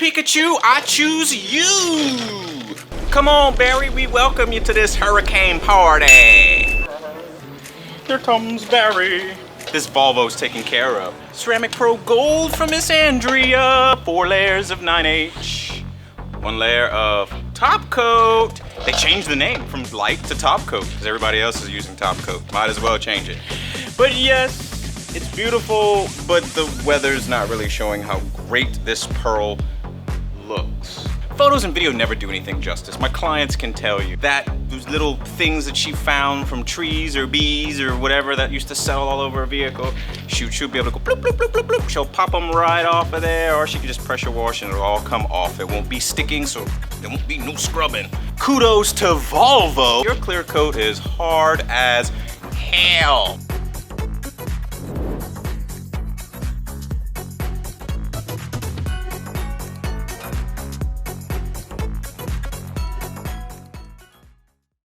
Pikachu, I choose you. Come on, Barry, we welcome you to this hurricane party. Here comes Barry. This Volvo's taken care of. Ceramic Pro Gold from Miss Andrea. 4 layers of 9H. 1 layer of top coat. They changed the name from light to top coat because everybody else is using top coat. Might as well change it. But yes, it's beautiful, but the weather's not really showing how great this pearl looks. Photos and video never do anything justice. My clients can tell you that those little things that she found from trees or bees or whatever that used to settle all over a vehicle, she'll be able to go bloop, bloop, bloop, bloop, bloop. She'll pop them right off of there, or she can just pressure wash and it'll all come off. It won't be sticking, so there won't be no scrubbing. Kudos to Volvo. Your clear coat is hard as hell.